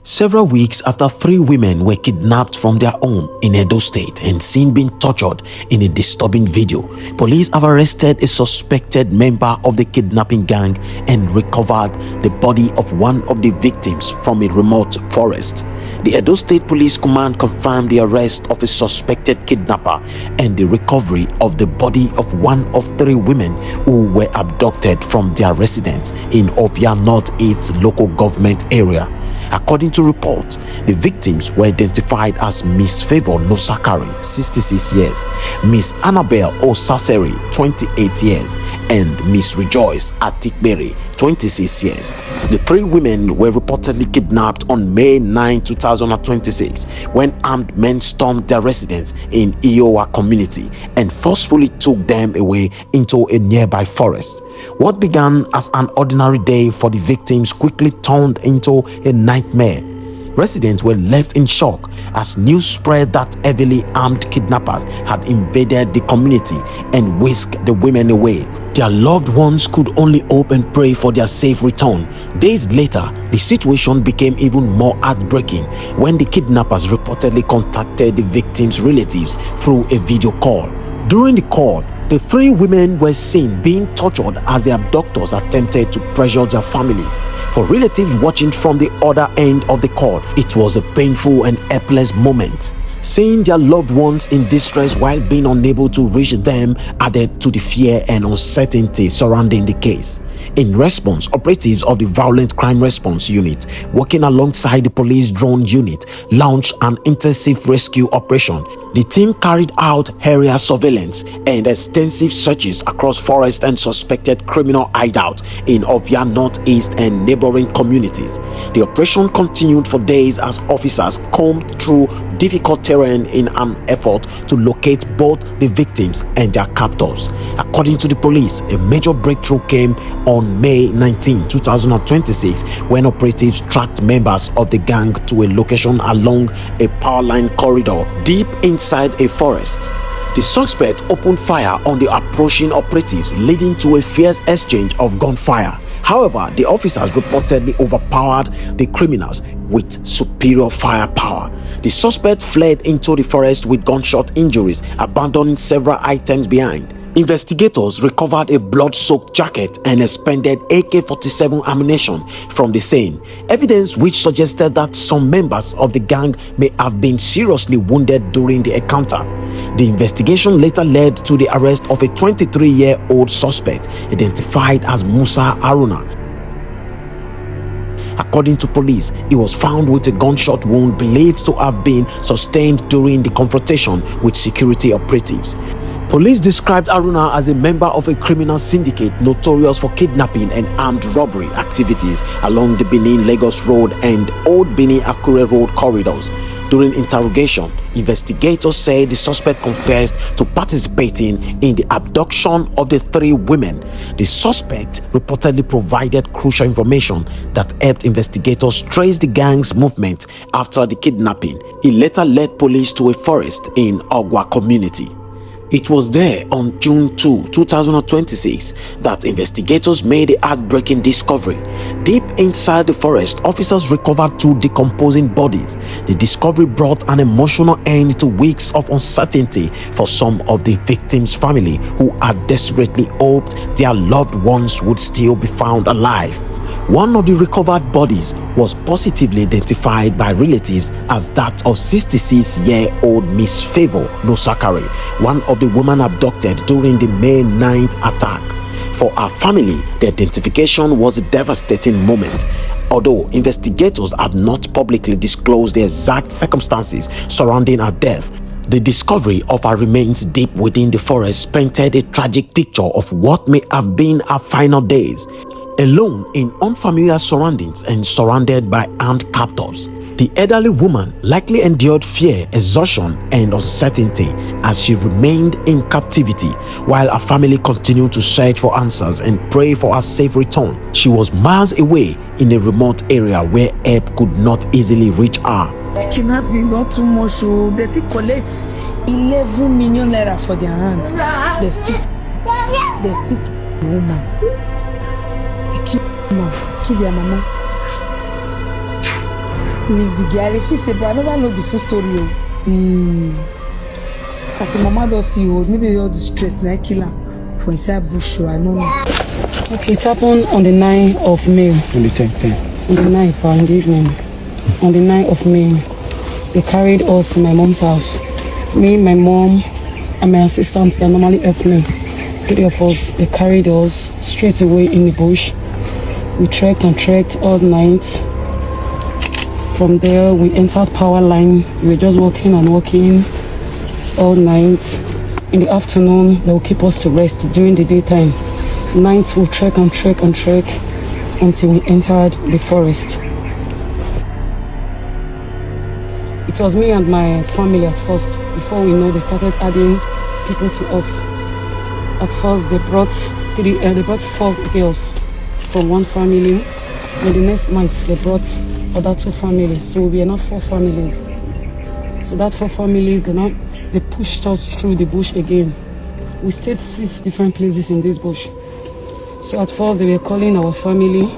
Several weeks after 3 women were kidnapped from their home in Edo State and seen being tortured in a disturbing video, police have arrested a suspected member of the kidnapping gang and recovered the body of one of the victims from a remote forest. The Edo State Police Command confirmed the arrest of a suspected kidnapper and the recovery of the body of one of 3 women who were abducted from their residence in Ovia Northeast local government area. According to reports, the victims were identified as Miss Favor Nosakari, 66 years, Miss Annabelle Osaseri, 28 years, and Miss Rejoice Atikberi, 26 years. The 3 women were reportedly kidnapped on May 9, 2026 when armed men stormed their residence in Iowa community and forcefully took them away into a nearby forest. What began as an ordinary day for the victims quickly turned into a nightmare. Residents were left in shock as news spread that heavily armed kidnappers had invaded the community and whisked the women away. Their loved ones could only hope and pray for their safe return. Days later, the situation became even more heartbreaking when the kidnappers reportedly contacted the victims' relatives through a video call. During the call, the 3 women were seen being tortured as the abductors attempted to pressure their families. For relatives watching from the other end of the call, it was a painful and helpless moment. Seeing their loved ones in distress while being unable to reach them added to the fear and uncertainty surrounding the case. In response, operatives of the Violent Crime Response Unit, working alongside the police drone unit, launched an intensive rescue operation. The team carried out area surveillance and extensive searches across forest and suspected criminal hideouts in Ovia Northeast and neighboring communities. The operation continued for days as officers combed through difficult terrain in an effort to locate both the victims and their captors. According to the police, a major breakthrough came on May 19, 2026 when operatives tracked members of the gang to a location along a power line corridor deep inside a forest. The suspect opened fire on the approaching operatives, leading to a fierce exchange of gunfire. However, the officers reportedly overpowered the criminals with superior firepower. The suspect fled into the forest with gunshot injuries, abandoning several items behind. Investigators recovered a blood-soaked jacket and expended AK-47 ammunition from the scene, evidence which suggested that some members of the gang may have been seriously wounded during the encounter. The investigation later led to the arrest of a 23-year-old suspect identified as Musa Haruna. According to police, he was found with a gunshot wound believed to have been sustained during the confrontation with security operatives. Police described Haruna as a member of a criminal syndicate notorious for kidnapping and armed robbery activities along the Benin-Lagos Road and Old Benin-Akure Road corridors. During interrogation, investigators said the suspect confessed to participating in the abduction of the 3 women. The suspect reportedly provided crucial information that helped investigators trace the gang's movement after the kidnapping. He later led police to a forest in Ogwa community. It was there on June 2, 2026 that investigators made a heartbreaking discovery. Deep inside the forest, officers recovered 2 decomposing bodies. The discovery brought an emotional end to weeks of uncertainty for some of the victims' family who had desperately hoped their loved ones would still be found alive. One of the recovered bodies was positively identified by relatives as that of 66-year-old Miss Favor Nosakari, one of the women abducted during the May 9th attack. For her family, the identification was a devastating moment. Although investigators have not publicly disclosed the exact circumstances surrounding her death, the discovery of her remains deep within the forest painted a tragic picture of what may have been her final days. Alone in unfamiliar surroundings and surrounded by armed captors, the elderly woman likely endured fear, exhaustion, and uncertainty as she remained in captivity while her family continued to search for answers and pray for her safe return. She was miles away in a remote area where help could not easily reach her. Kidnapping not too much, so they still collect 11 million naira for their hand. They still woman. Kill their mama. Leave the girl. If he say, but I never know the full story. As the mama does see you, maybe all the stress na kill her for inside bush. I don't know. Okay, it happened on the 9th of May. On the 10th. On the 9th, in the evening. On the 9th of May, they carried us to my mom's house. Me, my mom, and my assistants that normally help me. 3 of us, they carried us straight away in the bush. We trekked and trekked all night. From there, we entered power line. We were just walking and walking all night. In the afternoon, they will keep us to rest during the daytime. Night, we'll trek and trek and trek until we entered the forest. It was me and my family at first. Before we know, they started adding people to us. At first, they brought 4 girls from one family. And the next night, they brought other 2 families. So we were not 4 families. So that 4 families, they pushed us through the bush again. We stayed 6 different places in this bush. So at first, they were calling our family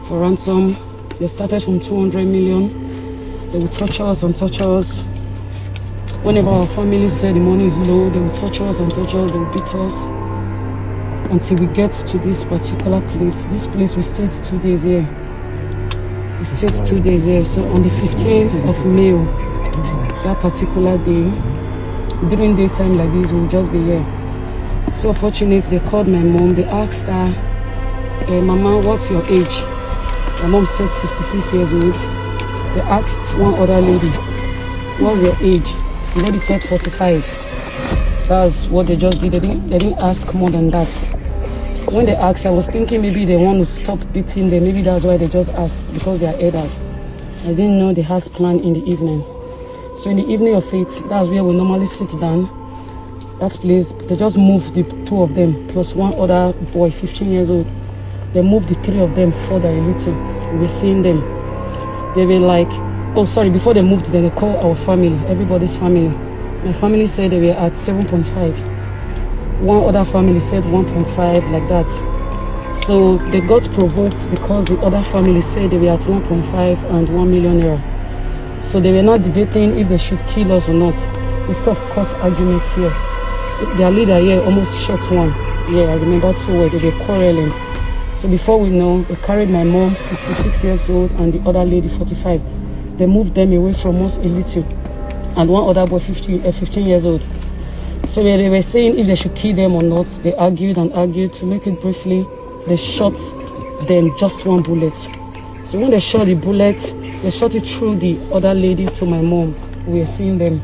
for ransom. They started from 200 million. They would torture us and torture us. Whenever our family said the money is low, they would torture us and torture us, they would beat us. Until we get to this particular place. This place, we stayed 2 days here. We stayed 2 days here. So on the 15th of May, that particular day, during daytime like this, we'll just be here. So fortunate, they called my mom. They asked her, Mama, what's your age? My mom said 66 years old. They asked one other lady, what's your age? The lady said 45. That's what they just did. They didn't ask more than that. When they asked, I was thinking maybe they want to stop beating them. Maybe that's why they just asked, because they are elders. I didn't know they had planned in the evening. So in the evening of it, that's where we normally sit down. That place, they just moved the 2 of them, plus one other boy, 15 years old. They moved the 3 of them further a little. We were seeing them. They were like, oh sorry, before they moved, they called our family, everybody's family. My family said they were at 7.5. One other family said 1.5, like that. So they got provoked because the other family said they were at 1.5 and 1 million naira. So they were not debating if they should kill us or not. Instead of cause arguments here. Their leader here almost shot one. Yeah, I remember so well, they were quarreling. So before we know, they carried my mom, 66 years old, and the other lady, 45. They moved them away from us a little. And one other boy, 15 years old. So they were saying if they should kill them or not. They argued and argued. To make it briefly, they shot them just 1 bullet. So when they shot the bullet, they shot it through the other lady to my mom. We were seeing them.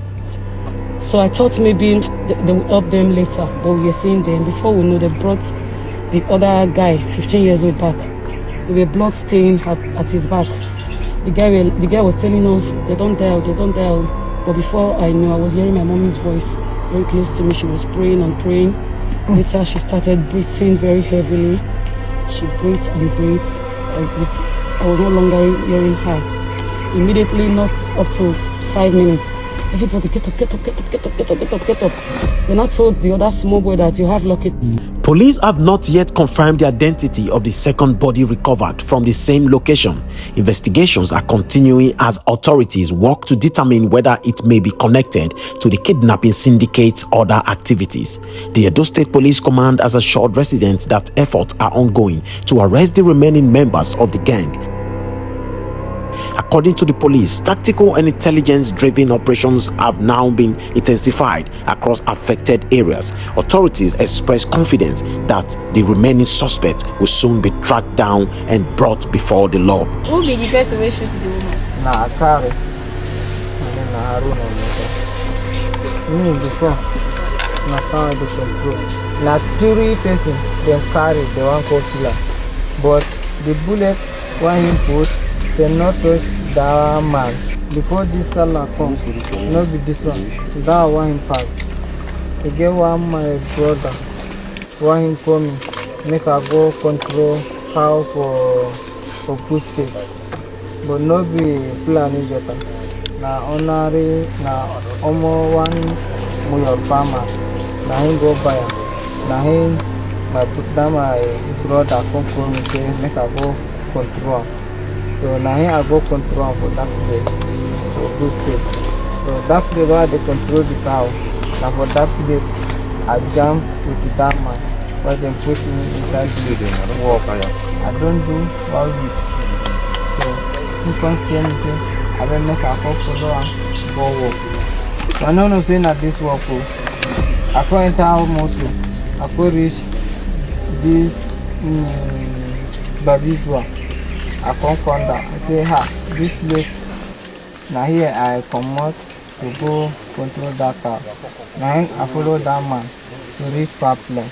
So I thought maybe they would help them later, but we were seeing them. Before we know, they brought the other guy, 15 years old, back. There were blood stains at his back. The guy was telling us, they don't die. But before I knew, I was hearing my mommy's voice very close to me. She was praying and praying. Later, she started breathing very heavily. She breathed and breathed. I was no longer hearing her. Immediately, not up to 5 minutes, everybody get up. Then I told the other small boy that you have locked it. Police have not yet confirmed the identity of the second body recovered from the same location. Investigations are continuing as authorities work to determine whether it may be connected to the kidnapping syndicate's other activities. The Edo State Police Command has assured residents that efforts are ongoing to arrest the remaining members of the gang. According to the police, tactical and intelligence-driven operations have now been intensified across affected areas. Authorities express confidence that the remaining suspect will soon be tracked down and brought before the law. Who be the person who shoot the woman? Na Akari. And then na Haruna. Me before. Na power the control. Na 3 person them carry the one called killer. But the bullet one he put cannot touch that man. Before this Salah comes, not be this one. That one him pass. He get one my brother. One him coming. Make I go control how for push it. But not be planning Japan. Na honorary na almost one more farmer. Na him go buy. Na him my brother come from say make I go control. So So now here I go control for that place. So good place. So that place where they control the cow. Now for that place I jump with that man. Where they put me inside the walk. I don't do all this. So he comes here and say, I don't make a call for the go walk. So I know saying that this walk. I go enter our motor. I go reach this Babidua. I come down. I say, ha, this place. Now here I come out to go control that car. Now I follow that man to reach pipeline.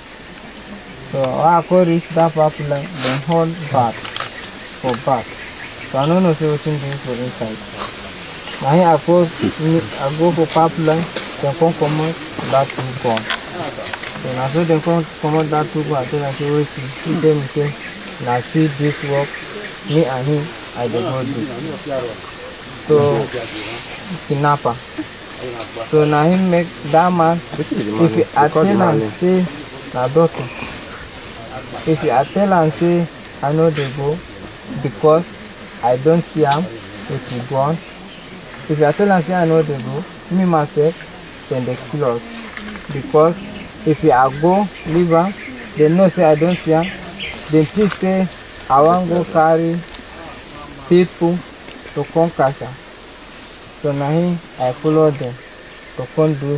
So I go reach that pipeline, then hold back for back. So I don't know say what I'm doing for inside. Now here I go for pipeline, then come out that two gone. So now so they come out that two gone. I tell them say wait, he tell me say, now see this work, me and him I dey go do. So kidnapper. So now him make that man. If you tell him say na doctor. If you tell him say I know they go because I don't see him, if he gone. If you tell him say I know they go, me myself then they kill us. Because if you go leave him, they know say I don't see him. They think say I want go carry people to come catch him. So now I follow them to come do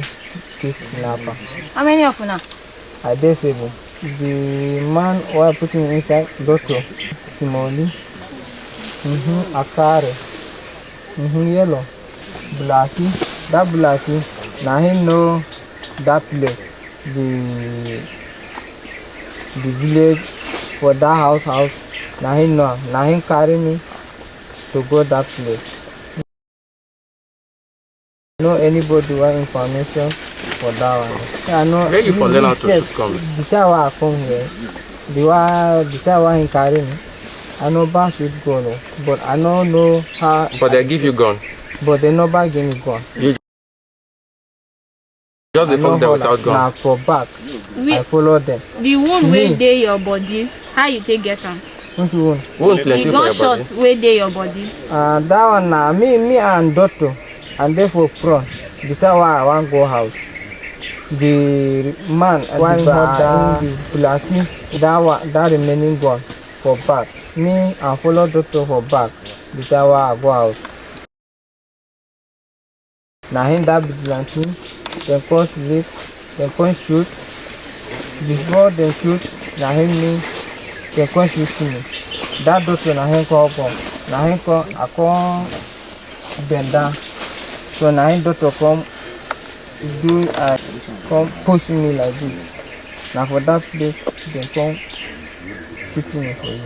this kidnapper. How many of you now? I disable. The man who I put me inside, Doctor Simoli, Akare, yellow, Blacky, that Blacky, now he know that place, the village for that house, now he carry me to go that place. Know anybody want information for that one? I know. Where you for learn how to shoot guns? The time I come here, the time he carry me, I know about shoot gun, but I don't know how. But they give you gun. But they never give me gun. You just the fuck them without gun. Now for back, I follow them. The wound where dey your body, how you take get am? Which one? Wound plenty The for your body. gunshots where dey your body. That one now, me and Doctor, and therefore front. The time I want go house. The man one had the Blacky, that remaining gun for back. Me and follow Doctor for back. The time I go out. Now him that Blacky, they come sleep, they come shoot. Before they shoot, now him me, they come shoot me. That Doctor now him come. Now him come, I come bend down. So now him Doctor come come push me like this. Now for that place, they come shoot me for you.